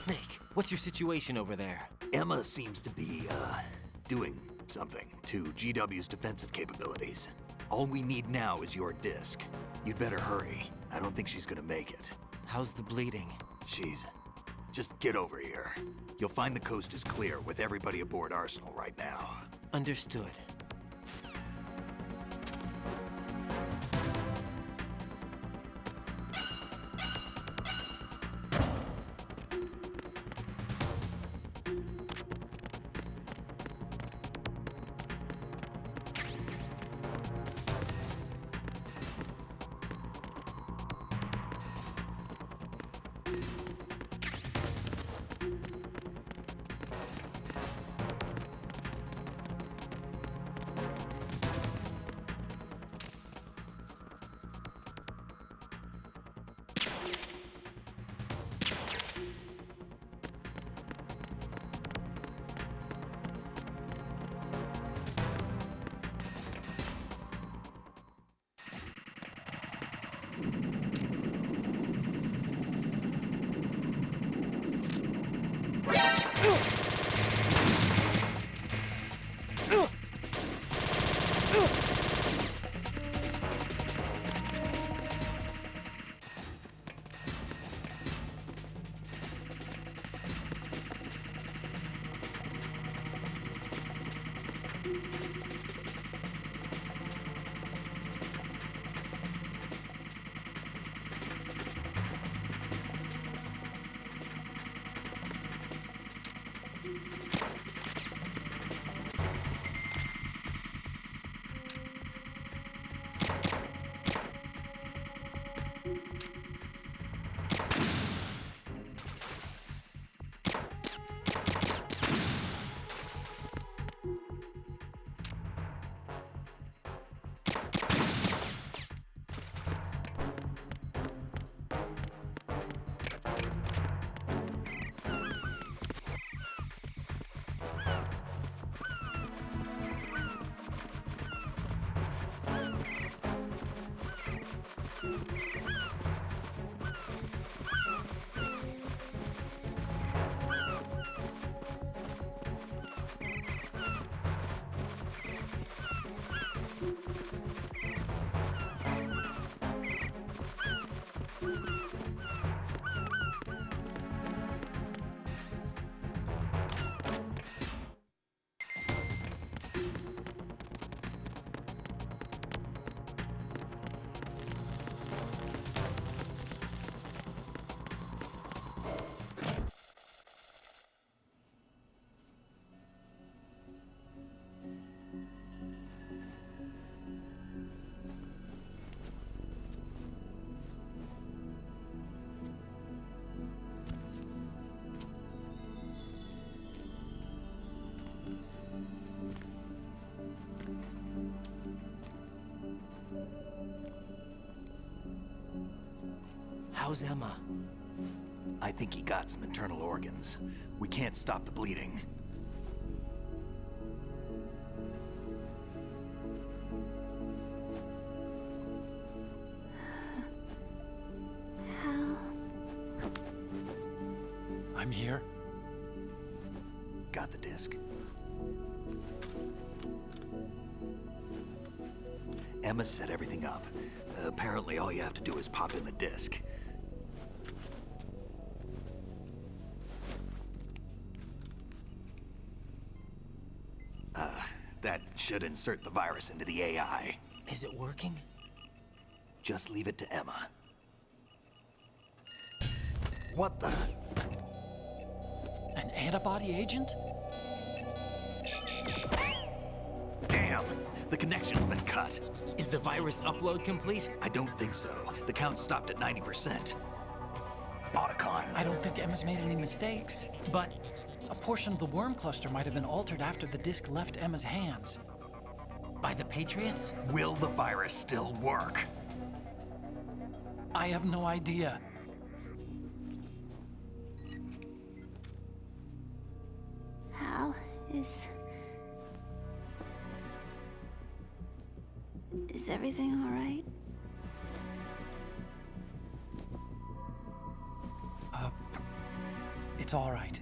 Snake, what's your situation over there? Emma seems to be, doing something to GW's defensive capabilities. All we need now is your disc. You'd better hurry. I don't think she's gonna make it. How's the bleeding? Just get over here. You'll find the coast is clear with everybody aboard Arsenal right now. Understood. How's Emma? I think he got some internal organs. We can't stop the bleeding. How? I'm here. Got the disc. Emma set everything up. Apparently all you have to do is pop in the disc. That should insert the virus into the AI. Is it working? Just leave it to Emma. What the? An antibody agent? Damn! The connection's been cut. Is the virus upload complete? I don't think so. The count stopped at 90%. Otacon. I don't think Emma's made any mistakes. But A portion of the worm cluster might have been altered after the disc left Emma's hands. by the Patriots? Will the virus still work? I have no idea. Hal, is everything all right? It's all right.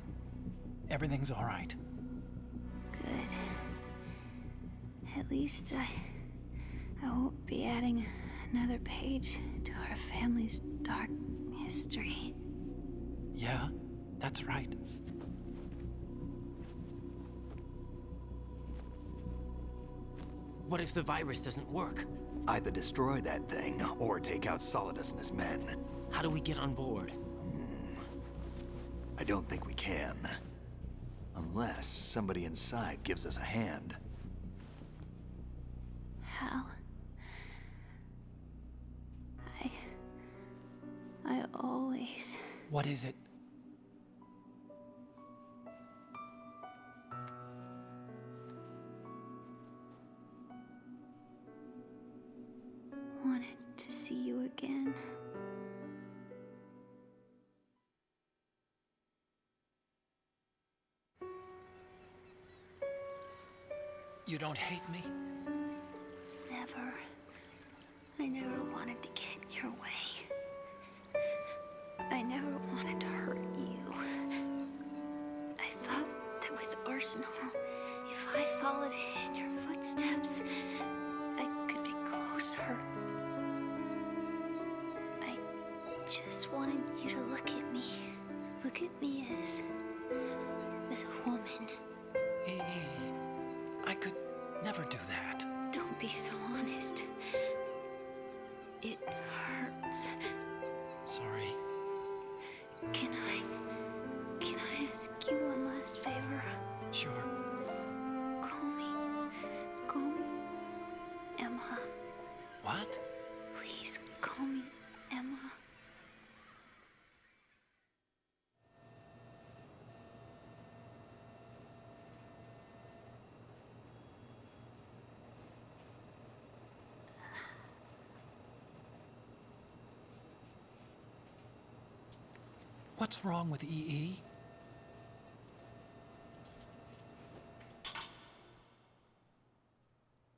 Everything's all right. Good. At least I won't be adding another page to our family's dark history. Yeah, that's right. What if the virus doesn't work? Either destroy that thing, or take out Solidus and his men. How do we get on board? I don't think we can. Unless somebody inside gives us a hand. Hal. I always... What is it? wanted to see you again. You don't hate me? Never. I never wanted to get in your way. I never wanted to hurt you. I thought that with Arsenal, if I followed in your footsteps, I could be closer. I just wanted you to look at me. Look at me as a woman. I could never do that. Don't be so honest. It hurts. Sorry. Can I ask you one last favor? Sure. Call me Emma. What? Please call me Emma. What's wrong with EE?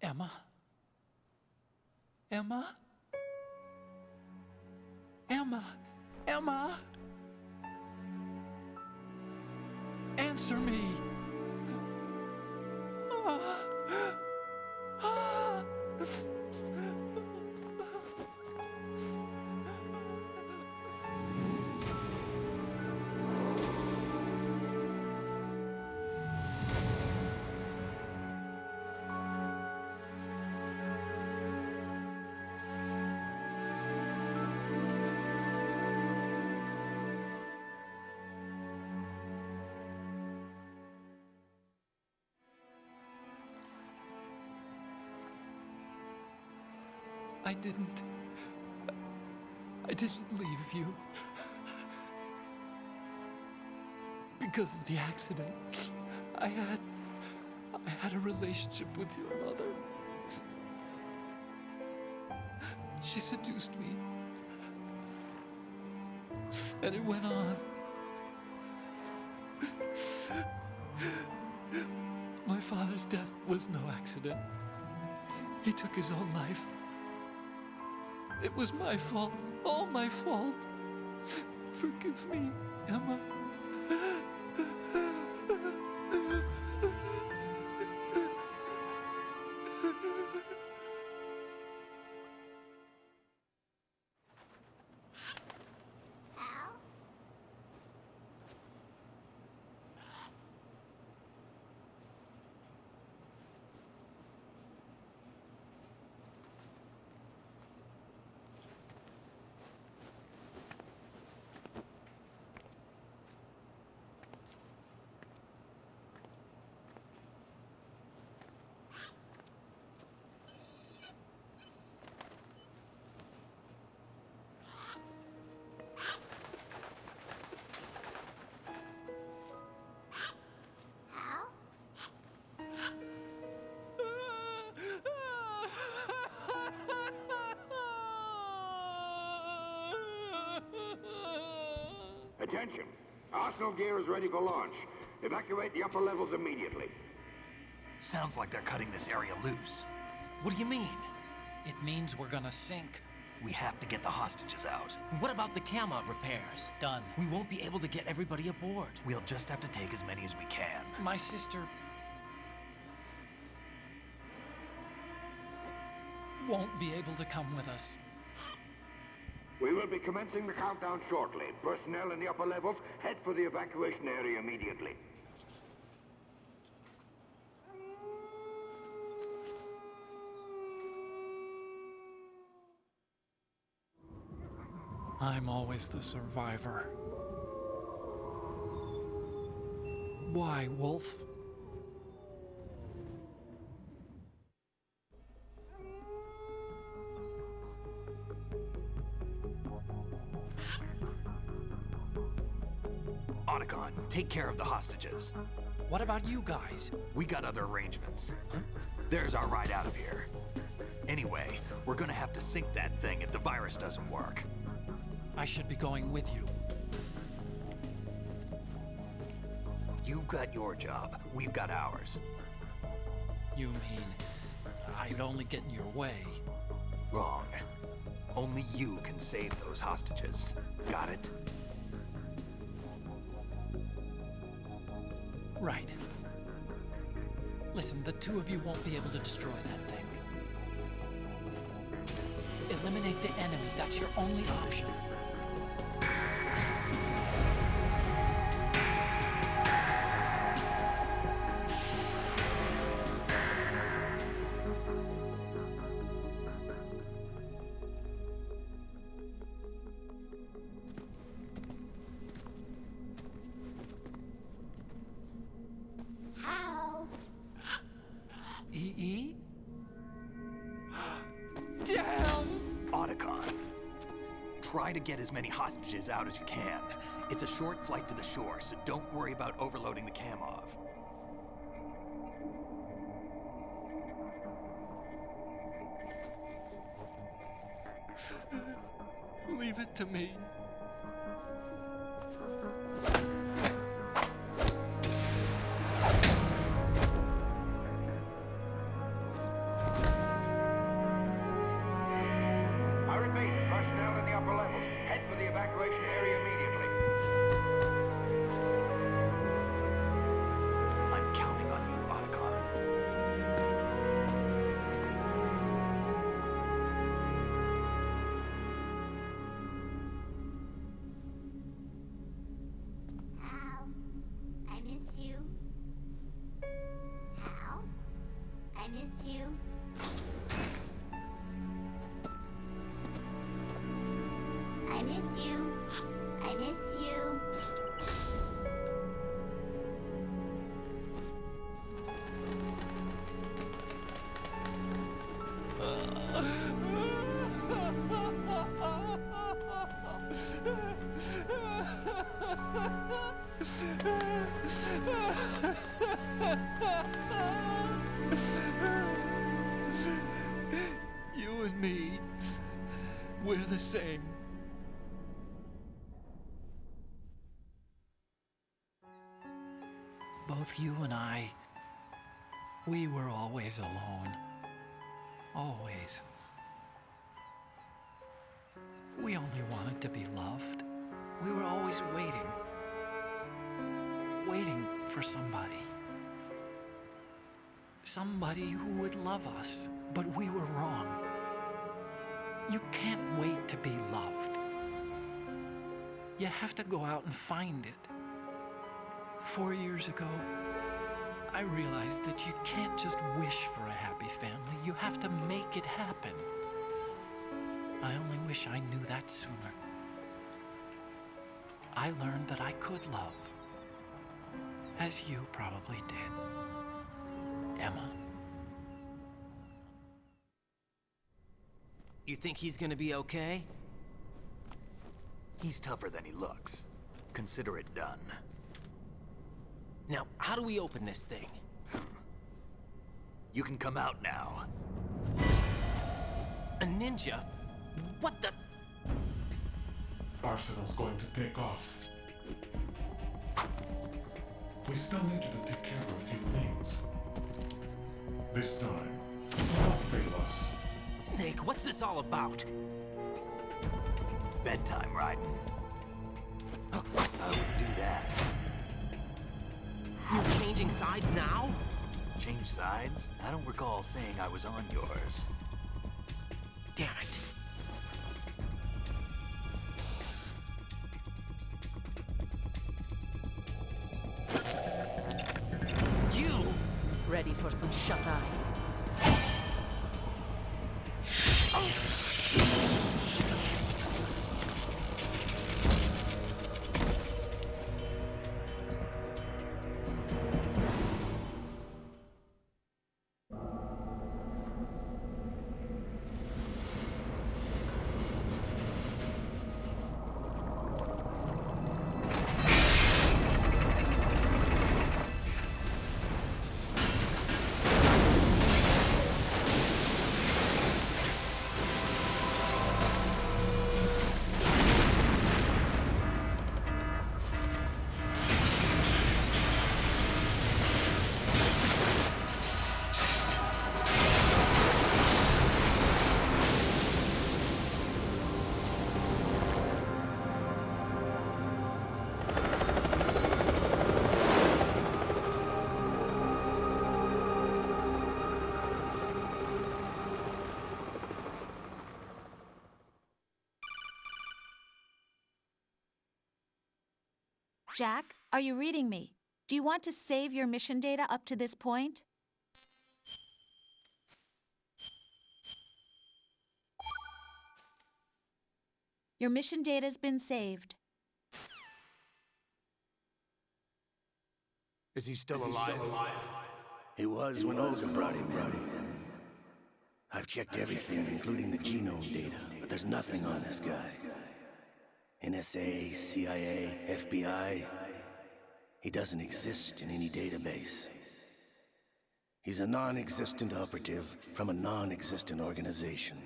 Emma? Emma? Emma? Emma? Answer me! Ah. Ah. I didn't leave you. Because of the accident, I had a relationship with your mother. She seduced me. And it went on. My father's death was no accident. He took his own life. It was my fault, all my fault. Forgive me, Emma. Attention! Arsenal gear is ready for launch. Evacuate the upper levels immediately. Sounds like they're cutting this area loose. What do you mean? It means we're gonna sink. We have to get the hostages out. What about the camo repairs? Done. We won't be able to get everybody aboard. We'll just have to take as many as we can. My sister won't be able to come with us. We will be commencing the countdown shortly. Personnel in the upper levels, head for the evacuation area immediately. I'm always the survivor. Why, Wolf? Otacon, take care of the hostages. What about you guys? We got other arrangements. There's our ride out of here. Anyway, we're gonna have to sink that thing if the virus doesn't work. I should be going with you. You've got your job, we've got ours. You mean I'd only get in your way? Wrong. Only you can save those hostages. Got it? Right. Listen, the two of you won't be able to destroy that thing. Eliminate the enemy. That's your only option. How? EE? Damn! Otacon, try to get as many hostages out as you can. It's a short flight to the shore, so don't worry about overloading the Kamov. Leave it to me. I repeat, personnel in the upper levels, head for the evacuation area immediately. I'm counting on you, Otacon. Hal, I miss you. Hal, I miss you. I miss you. I miss you. You and me, we're the same. Both you and I, we were always alone. Always. We only wanted to be loved. We were always waiting. Waiting for somebody. Somebody who would love us, but we were wrong. You can't wait to be loved. You have to go out and find it. 4 years ago, I realized that you can't just wish for a happy family. You have to make it happen. I only wish I knew that sooner. I learned that I could love, as you probably did, Emma. You think he's gonna be okay? He's tougher than he looks. Consider it done. Now, how do we open this thing? You can come out now. A ninja? What the? Arsenal's going to take off. We still need you to take care of a few things. This time, don't fail us. Snake, what's this all about? bedtime, Raiden. I wouldn't do that. You're changing sides now? Change sides? I don't recall saying I was on yours. Damn it. You! Ready for some shut-eye? Jack, are you reading me? Do you want to save your mission data up to this point? Your mission data's been saved. Is he still alive? He was when Olga brought him in. I've checked everything, including the genome data, but there's nothing on this guy. NSA, CIA, FBI. He doesn't exist in any database. He's a non-existent operative from a non-existent organization.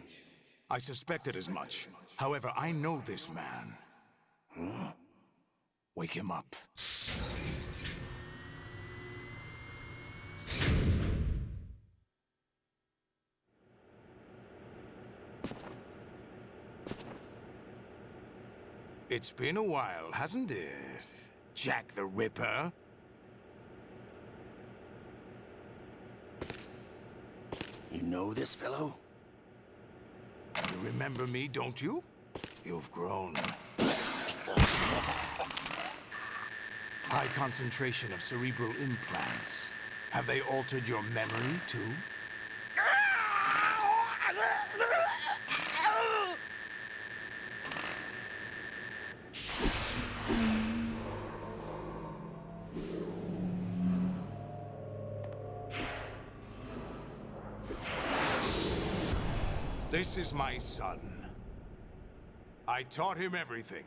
I suspected as much. However, I know this man. Huh? Wake him up. It's been a while, hasn't it? Jack the Ripper? You know this fellow? You remember me, don't you? You've grown. High concentration of cerebral implants. Have they altered your memory, too? This is my son. I taught him everything.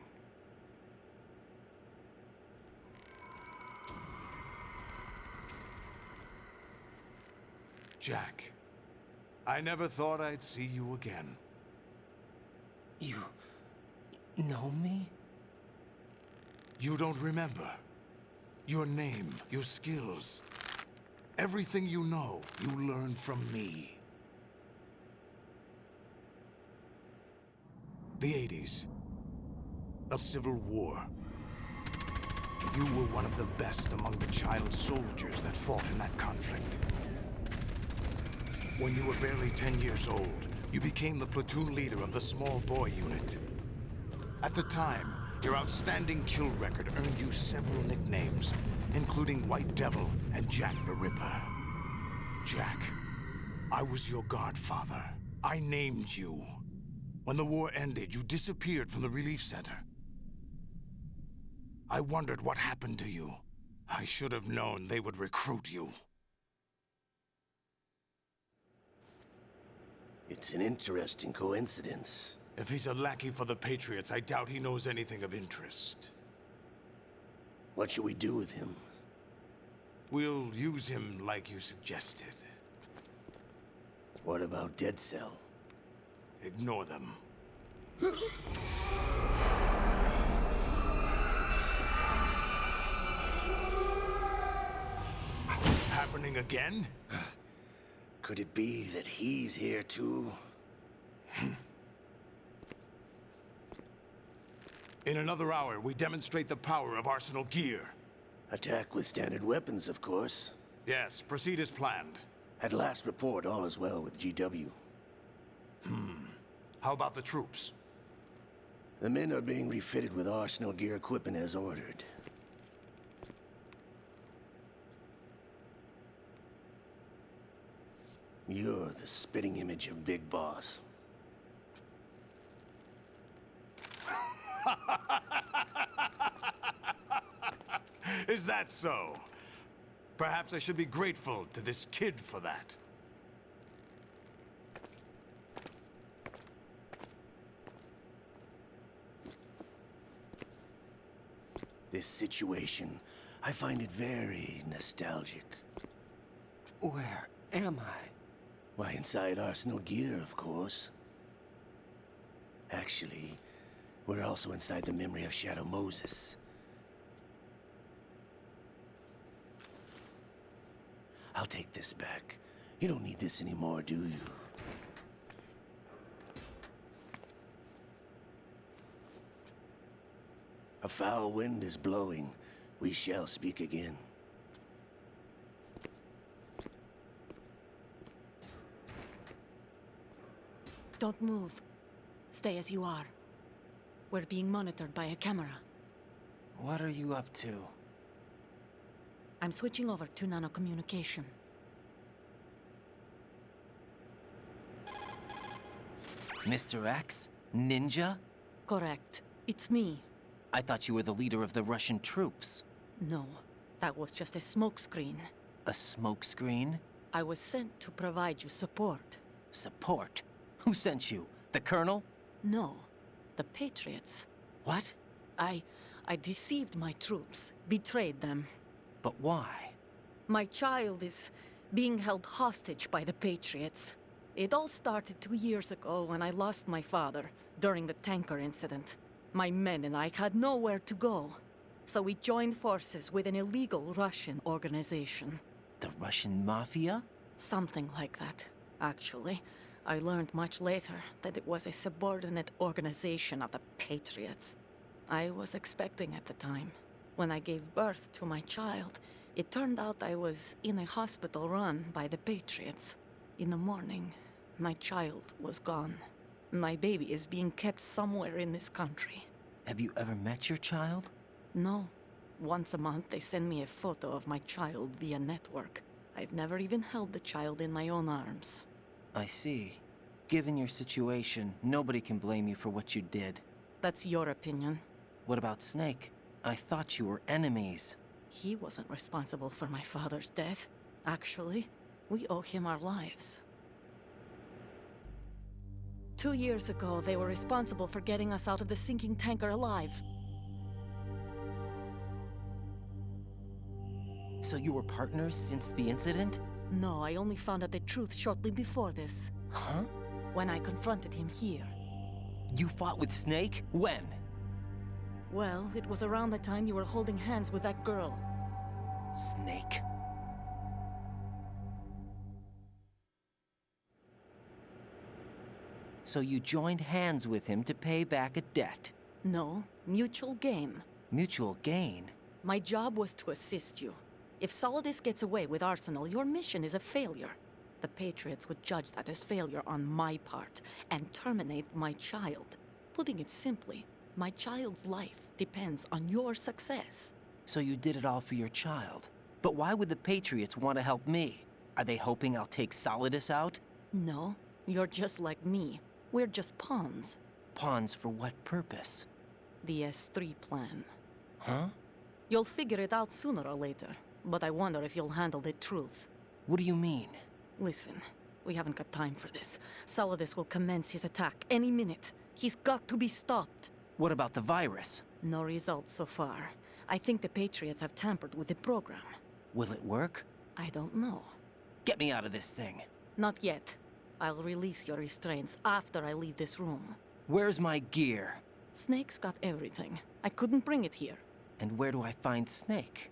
Jack, I never thought I'd see you again. You know me? You don't remember. Your name, your skills. Everything you know, you learned from me. The 80s. A civil war. You were one of the best among the child soldiers that fought in that conflict. When you were barely 10 years old, you became the platoon leader of the small boy unit. At the time, your outstanding kill record earned you several nicknames, including White Devil and Jack the Ripper. Jack, I was your godfather. I named you. When the war ended, you disappeared from the relief center. I wondered what happened to you. I should have known they would recruit you. It's an interesting coincidence. If he's a lackey for the Patriots, I doubt he knows anything of interest. What should we do with him? We'll use him like you suggested. What about Dead Cell? Ignore them. Happening again? Could it be that he's here too? In another hour, we demonstrate the power of Arsenal gear. Attack with standard weapons, of course. Yes, proceed as planned. At last report, all is well with GW. How about the troops? The men are being refitted with Arsenal gear equipment as ordered. You're the spitting image of Big Boss. Is that so? Perhaps I should be grateful to this kid for that. This situation, I find it very nostalgic. Where am I? Why, inside Arsenal gear, of course. Actually, we're also inside the memory of Shadow Moses. I'll take this back. You don't need this anymore, do you? A foul wind is blowing. We shall speak again. Don't move. Stay as you are. We're being monitored by a camera. What are you up to? I'm switching over to nanocommunication. Mr. X? Ninja? Correct. It's me. I thought you were the leader of the Russian troops. No, that was just a smokescreen. A smokescreen? I was sent to provide you support. Support? Who sent you? The Colonel? No, the Patriots. What? I deceived my troops, betrayed them. But why? My child is being held hostage by the Patriots. It all started 2 years ago when I lost my father during the tanker incident. My men and I had nowhere to go. So we joined forces with an illegal Russian organization. The Russian Mafia? Something like that, actually. I learned much later that it was a subordinate organization of the Patriots. I was expecting at the time. When I gave birth to my child, it turned out I was in a hospital run by the Patriots. In the morning, my child was gone. My baby is being kept somewhere in this country. Have you ever met your child? No. Once a month, they send me a photo of my child via network. I've never even held the child in my own arms. I see. Given your situation, nobody can blame you for what you did. That's your opinion. What about Snake? I thought you were enemies. He wasn't responsible for my father's death. Actually, we owe him our lives. 2 years ago, they were responsible for getting us out of the sinking tanker alive. So you were partners since the incident? No, I only found out the truth shortly before this. Huh? When I confronted him here. You fought with Snake? When? Well, it was around the time you were holding hands with that girl. Snake. So you joined hands with him to pay back a debt? No, mutual gain. Mutual gain? My job was to assist you. If Solidus gets away with Arsenal, your mission is a failure. The Patriots would judge that as failure on my part and terminate my child. Putting it simply, my child's life depends on your success. So you did it all for your child. But why would the Patriots want to help me? Are they hoping I'll take Solidus out? No, you're just like me. We're just pawns. Pawns for what purpose? The S3 plan. Huh? You'll figure it out sooner or later, but I wonder if you'll handle the truth. What do you mean? Listen, we haven't got time for this. Solidus will commence his attack any minute. He's got to be stopped. What about the virus? No results so far. I think the Patriots have tampered with the program. Will it work? I don't know. Get me out of this thing. Not yet. I'll release your restraints after I leave this room. Where's my gear? Snake's got everything. I couldn't bring it here. And where do I find Snake?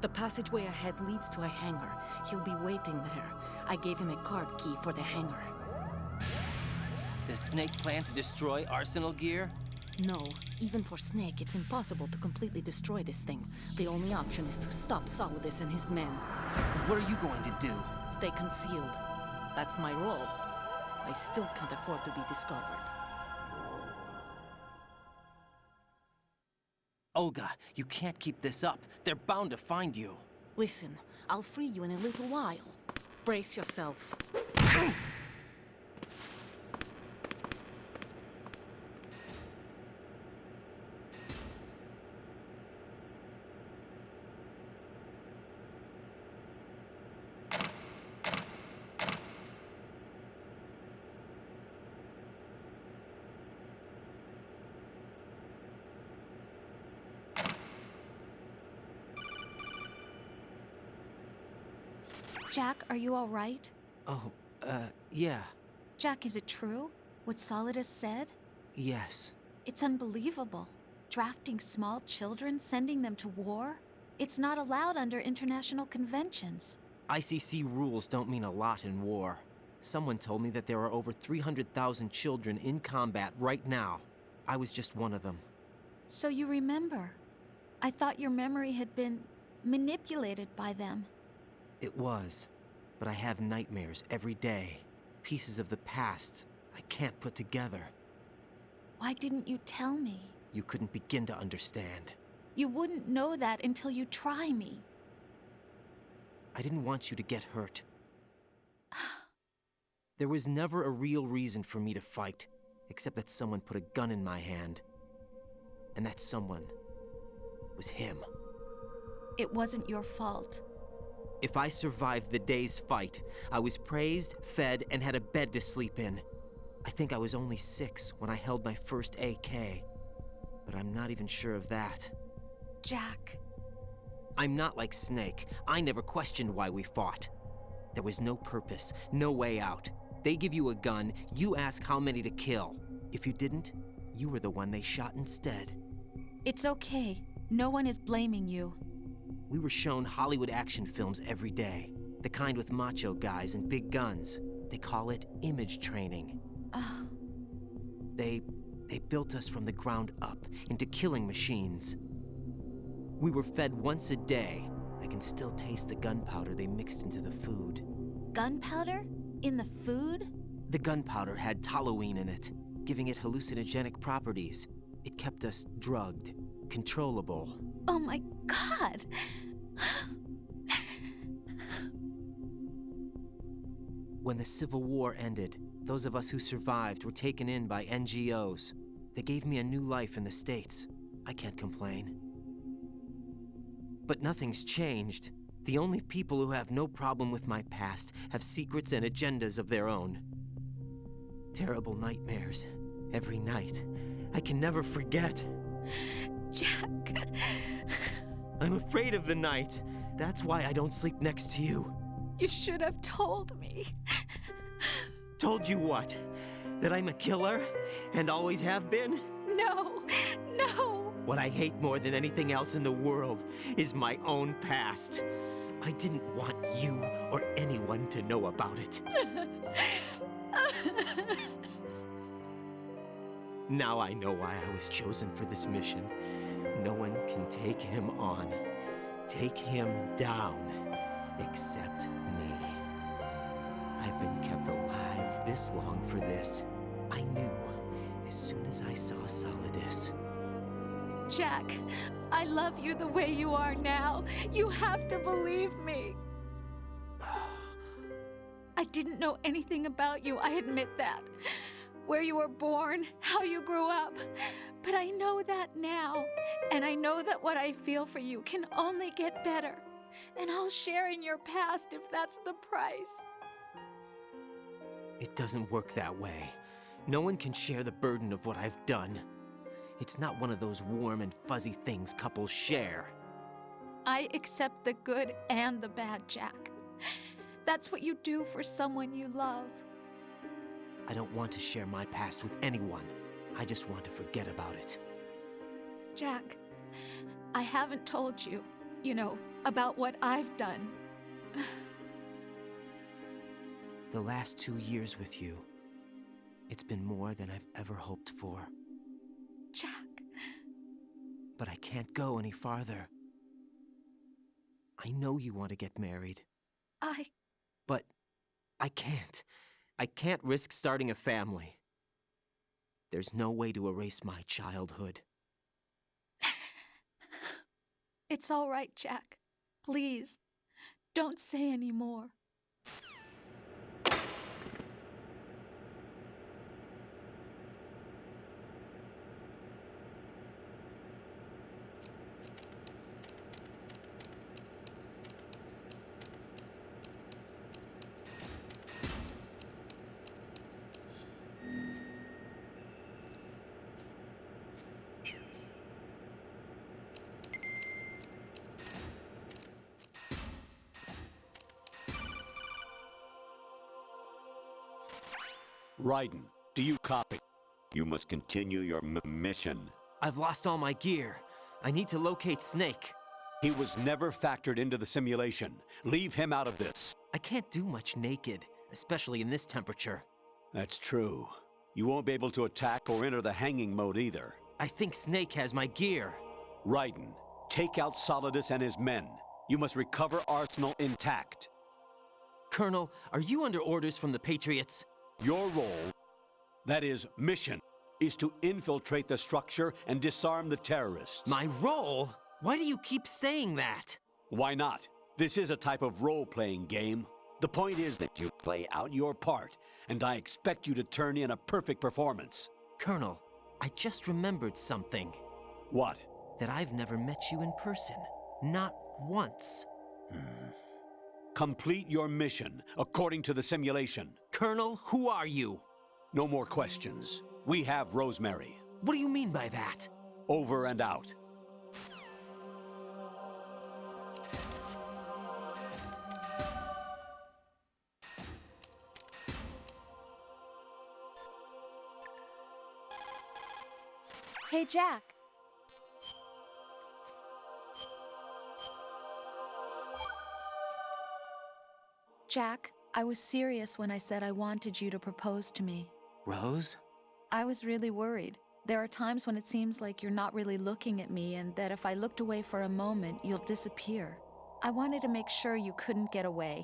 The passageway ahead leads to a hangar. He'll be waiting there. I gave him a card key for the hangar. Does Snake plan to destroy Arsenal gear? No, even for Snake, it's impossible to completely destroy this thing. The only option is to stop Solidus and his men. What are you going to do? Stay concealed. That's my role. I still can't afford to be discovered. Olga, you can't keep this up. They're bound to find you. Listen, I'll free you in a little while. Brace yourself. Jack, are you all right? Oh, yeah. Jack, is it true? What Solidus said? Yes. It's unbelievable. Drafting small children, sending them to war? It's not allowed under international conventions. ICC rules don't mean a lot in war. Someone told me that there are over 300,000 children in combat right now. I was just one of them. So you remember. I thought your memory had been manipulated by them. It was, but I have nightmares every day. Pieces of the past I can't put together. Why didn't you tell me? You couldn't begin to understand. You wouldn't know that until you try me. I didn't want you to get hurt. There was never a real reason for me to fight, except that someone put a gun in my hand. And that someone was him. It wasn't your fault. If I survived the day's fight, I was praised, fed, and had a bed to sleep in. I think I was only 6 when I held my first AK. But I'm not even sure of that. Jack. I'm not like Snake. I never questioned why we fought. There was no purpose, no way out. They give you a gun, you ask how many to kill. If you didn't, you were the one they shot instead. It's okay. No one is blaming you. We were shown Hollywood action films every day. The kind with macho guys and big guns. They call it image training. Ugh. They built us from the ground up into killing machines. We were fed once a day. I can still taste the gunpowder they mixed into the food. Gunpowder? In the food? The gunpowder had toluene in it, giving it hallucinogenic properties. It kept us drugged, controllable. Oh my God! When the Civil War ended, those of us who survived were taken in by NGOs. They gave me a new life in the States. I can't complain. But nothing's changed. The only people who have no problem with my past have secrets and agendas of their own. Terrible nightmares. Every night. I can never forget. Jack. I'm afraid of the night. That's why I don't sleep next to you. You should have told me. Told you what? That I'm a killer? And always have been? No, no. What I hate more than anything else in the world is my own past. I didn't want you or anyone to know about it. Now I know why I was chosen for this mission. No one can take him on, take him down, except me. I've been kept alive this long for this. I knew as soon as I saw Solidus. Jack, I love you the way you are now. You have to believe me. I didn't know anything about you, I admit that. Where you were born, how you grew up. But I know that now. And I know that what I feel for you can only get better. And I'll share in your past if that's the price. It doesn't work that way. No one can share the burden of what I've done. It's not one of those warm and fuzzy things couples share. I accept the good and the bad, Jack. That's what you do for someone you love. I don't want to share my past with anyone. I just want to forget about it. Jack, I haven't told you, about what I've done. The last 2 years with you, It's been more than I've ever hoped for. Jack. But I can't go any farther. I know you want to get married. But I can't. I can't risk starting a family. There's no way to erase my childhood. It's all right, Jack. Please, don't say any more. Raiden, do you copy? You must continue your mission. I've lost all my gear. I need to locate Snake. He was never factored into the simulation. Leave him out of this. I can't do much naked, especially in this temperature. That's true. You won't be able to attack or enter the hanging mode either. I think Snake has my gear. Raiden, take out Solidus and his men. You must recover Arsenal intact. Colonel, are you under orders from the Patriots? Your role, that is, mission, is to infiltrate the structure and disarm the terrorists. My role? Why do you keep saying that? Why not? This is a type of role-playing game. The point is that you play out your part, and I expect you to turn in a perfect performance. Colonel, I just remembered something. What? That I've never met you in person. Not once. Complete your mission, according to the simulation. Colonel, who are you? No more questions. We have Rosemary. What do you mean by that? Over and out. Hey, Jack. Jack, I was serious when I said I wanted you to propose to me. Rose? I was really worried. There are times when it seems like you're not really looking at me and that if I looked away for a moment, you'll disappear. I wanted to make sure you couldn't get away.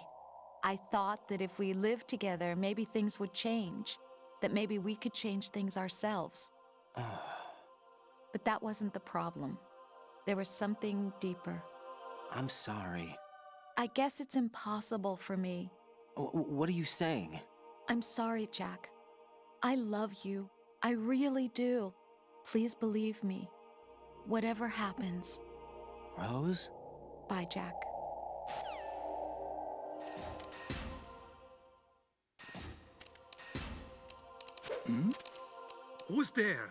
I thought that if we lived together, maybe things would change. That maybe we could change things ourselves. But that wasn't the problem. There was something deeper. I'm sorry. I guess it's impossible for me. What are you saying? I'm sorry, Jack. I love you. I really do. Please believe me. Whatever happens. Rose? Bye, Jack. Who's there?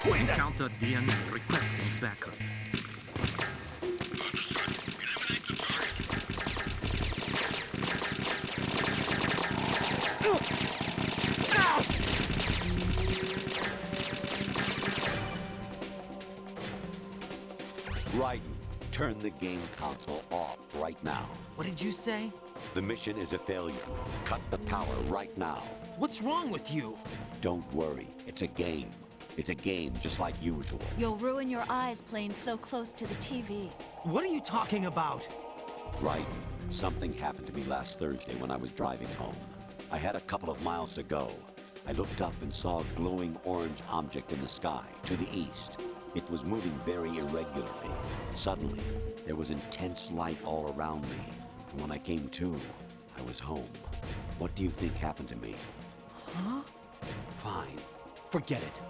Encountered the enemy requesting backup. Raiden, turn the game console off right now. What did you say? The mission is a failure. Cut the power right now. What's wrong with you? Don't worry, it's a game. It's a game just like usual. You'll ruin your eyes playing so close to the TV. What are you talking about? Raiden, something happened to me last Thursday when I was driving home. I had a couple of miles to go. I looked up and saw a glowing orange object in the sky, to the east. It was moving very irregularly. Suddenly, there was intense light all around me. And when I came to, I was home. What do you think happened to me? Huh? Fine. Forget it.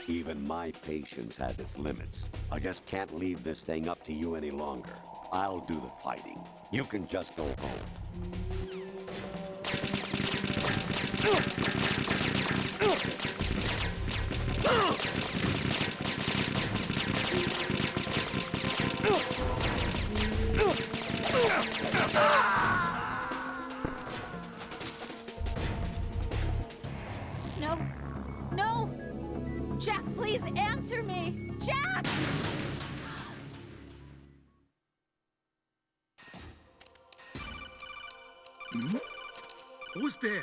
Even my patience has its limits. I just can't leave this thing up to you any longer. I'll do the fighting. You can just go home. Who's there?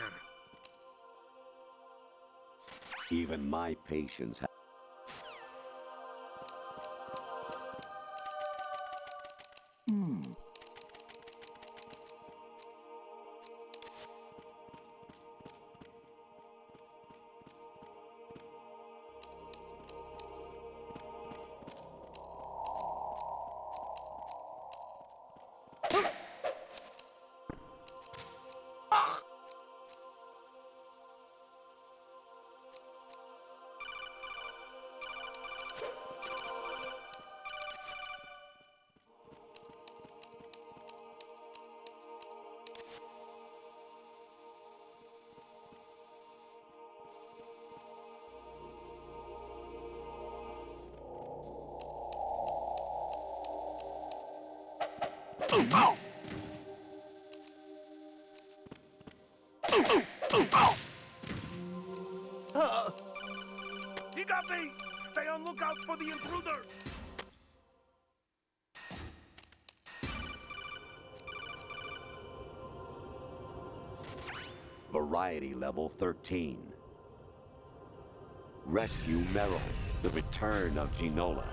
Even my patience has... He got me! Stay on lookout for the intruder! Variety level 13. Rescue Meryl, the return of Ginola.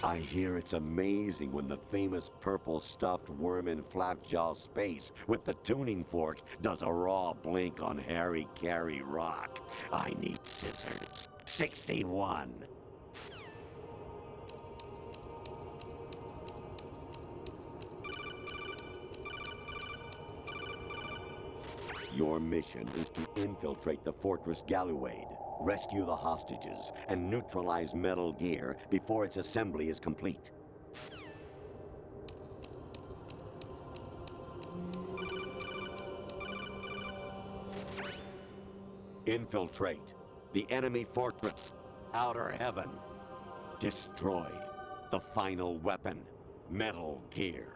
I hear it's amazing when the famous purple stuffed worm in Flapjaw space with the tuning fork does a raw blink on Harry Carey rock. I need scissors. 61. Your mission is to infiltrate the Fortress Galluade, rescue the hostages, and neutralize Metal Gear before its assembly is complete. Infiltrate the enemy fortress, Outer Heaven. Destroy the final weapon, Metal Gear.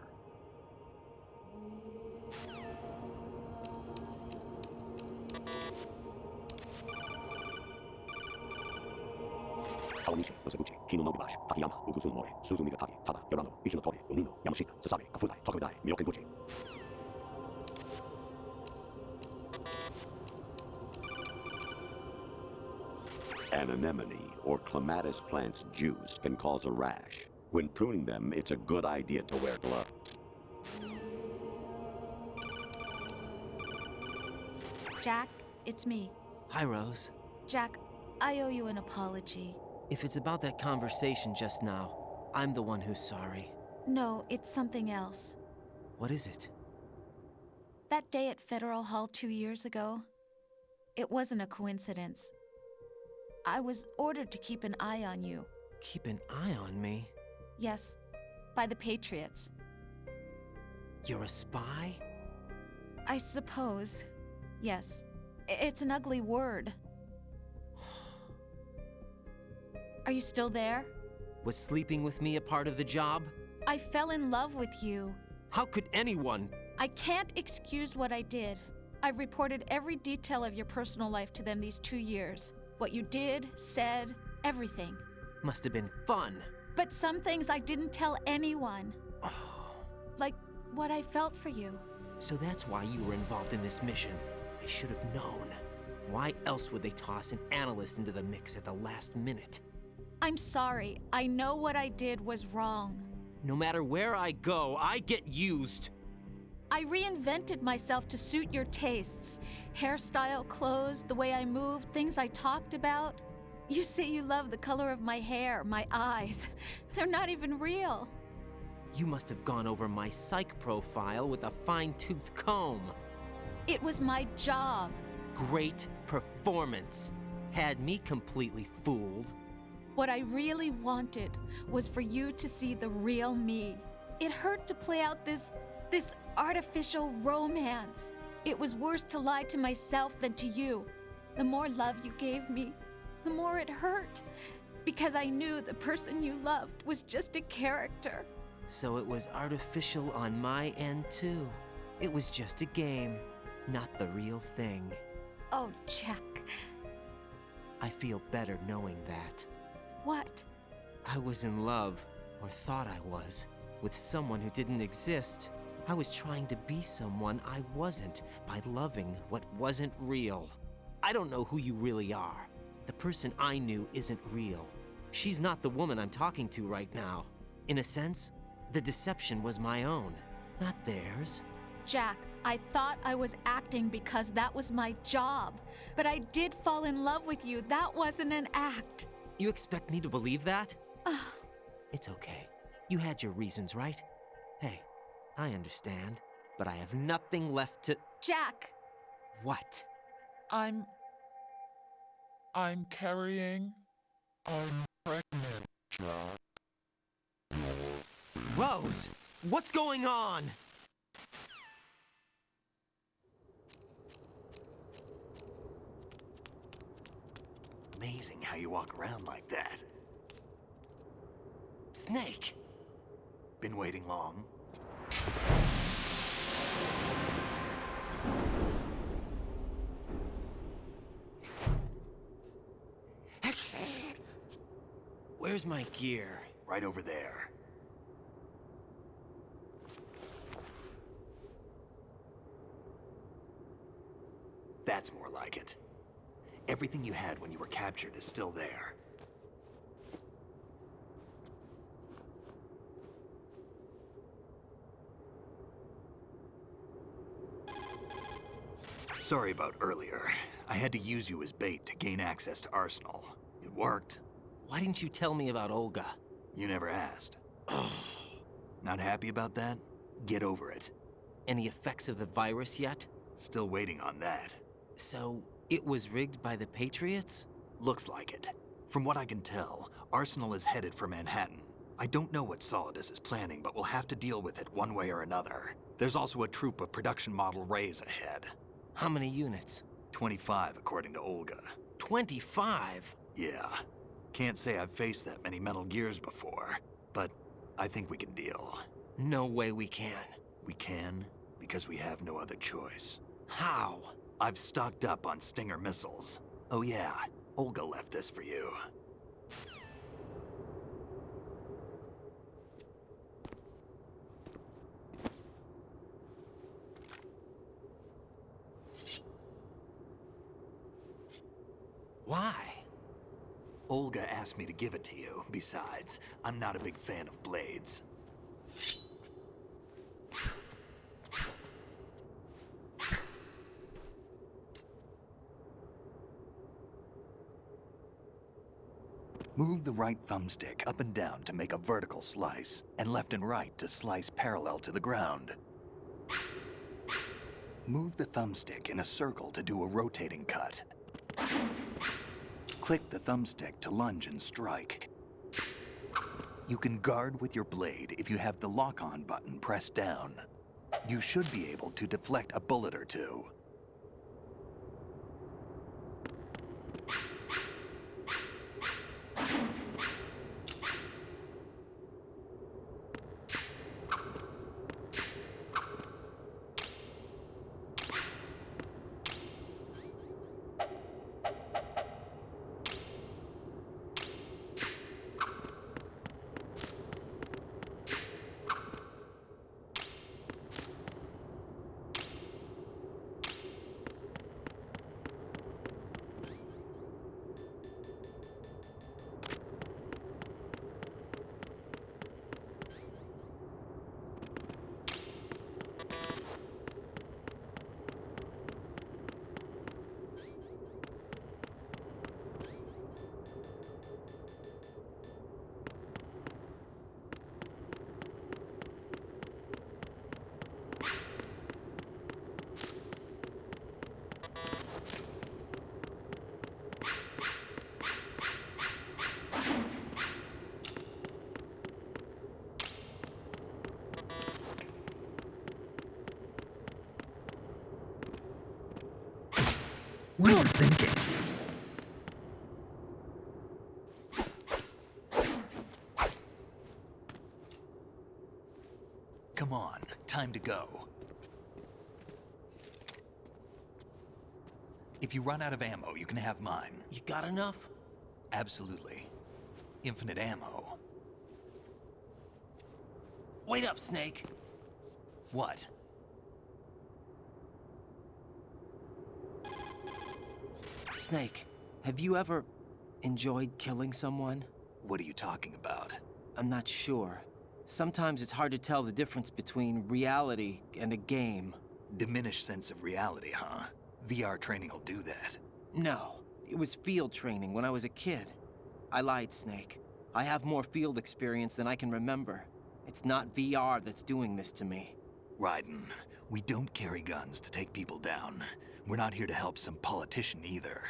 Kawanishi, Osaguchi, Kino no Bubashi, Takayama, Ugusun Mori, Suzumi Gatake, Tada, Yorano, Ichinotori, Unino, Yamashita, Sasabe, Kafudai, Tokudai, Myokenbuchi. An anemone or clematis plant's juice can cause a rash. When pruning them, it's a good idea to wear gloves. Jack, it's me. Hi, Rose. Jack, I owe you an apology. If it's about that conversation just now, I'm the one who's sorry. No, it's something else. What is it? That day at Federal Hall 2 years ago, it wasn't a coincidence. I was ordered to keep an eye on you. Keep an eye on me? Yes, by the Patriots. You're a spy? I suppose. Yes. It's an ugly word. Are you still there? Was sleeping with me a part of the job? I fell in love with you. How could anyone? I can't excuse what I did. I've reported every detail of your personal life to them these 2 years. What you did, said, everything. Must have been fun. But some things I didn't tell anyone. Like what I felt for you. So that's why you were involved in this mission. I should have known. Why else would they toss an analyst into the mix at the last minute? I'm sorry. I know what I did was wrong. No matter where I go, I get used. I reinvented myself to suit your tastes. Hairstyle, clothes, the way I moved, things I talked about. You say you love the color of my hair, my eyes. They're not even real. You must have gone over my psych profile with a fine-tooth comb. It was my job. Great performance. Had me completely fooled. What I really wanted was for you to see the real me. It hurt to play out this artificial romance. It was worse to lie to myself than to you. The more love you gave me, the more it hurt. Because I knew the person you loved was just a character. So it was artificial on my end, too. It was just a game, not the real thing. Oh, Jack. I feel better knowing that. What? I was in love, or thought I was, with someone who didn't exist. I was trying to be someone I wasn't by loving what wasn't real. I don't know who you really are. The person I knew isn't real. She's not the woman I'm talking to right now. In a sense, the deception was my own, not theirs. Jack, I thought I was acting because that was my job. But I did fall in love with you. That wasn't an act. You expect me to believe that? It's okay. You had your reasons, right? Hey, I understand, but I have nothing left to... Jack! What? I'm carrying. I'm pregnant, Jack. Rose! What's going on? Amazing how you walk around like that. Snake! Been waiting long? Where's my gear? Right over there. That's more like it. Everything you had when you were captured is still there. Sorry about earlier. I had to use you as bait to gain access to Arsenal. It worked. Why didn't you tell me about Olga? You never asked. Not happy about that? Get over it. Any effects of the virus yet? Still waiting on that. So, it was rigged by the Patriots? Looks like it. From what I can tell, Arsenal is headed for Manhattan. I don't know what Solidus is planning, but we'll have to deal with it one way or another. There's also a troop of production model Rays ahead. How many units? 25, according to Olga. 25? Yeah. Can't say I've faced that many Metal Gears before, but I think we can deal. No way we can. We can, because we have no other choice. How? I've stocked up on Stinger missiles. Oh yeah, Olga left this for you. Why? Olga asked me to give it to you. Besides, I'm not a big fan of blades. Move the right thumbstick up and down to make a vertical slice, and left and right to slice parallel to the ground. Move the thumbstick in a circle to do a rotating cut. Click the thumbstick to lunge and strike. You can guard with your blade if you have the lock-on button pressed down. You should be able to deflect a bullet or two. What are you thinking? Come on, time to go. If you run out of ammo, you can have mine. You got enough? Absolutely. Infinite ammo. Wait up, Snake. What? Snake, have you ever enjoyed killing someone? What are you talking about? I'm not sure. Sometimes it's hard to tell the difference between reality and a game. Diminished sense of reality, huh? VR training will do that. No, it was field training when I was a kid. I lied, Snake. I have more field experience than I can remember. It's not VR that's doing this to me. Raiden, we don't carry guns to take people down. We're not here to help some politician either.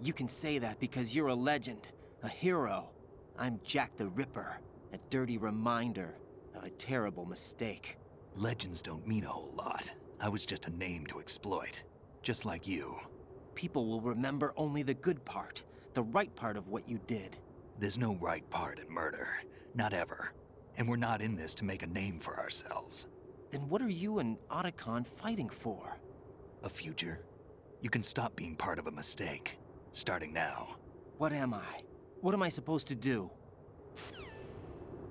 You can say that because you're a legend, a hero. I'm Jack the Ripper, a dirty reminder of a terrible mistake. Legends don't mean a whole lot. I was just a name to exploit, just like you. People will remember only the good part, the right part of what you did. There's no right part in murder, not ever. And we're not in this to make a name for ourselves. Then what are you and Otacon fighting for? A future? You can stop being part of a mistake, starting now. What am I? What am I supposed to do?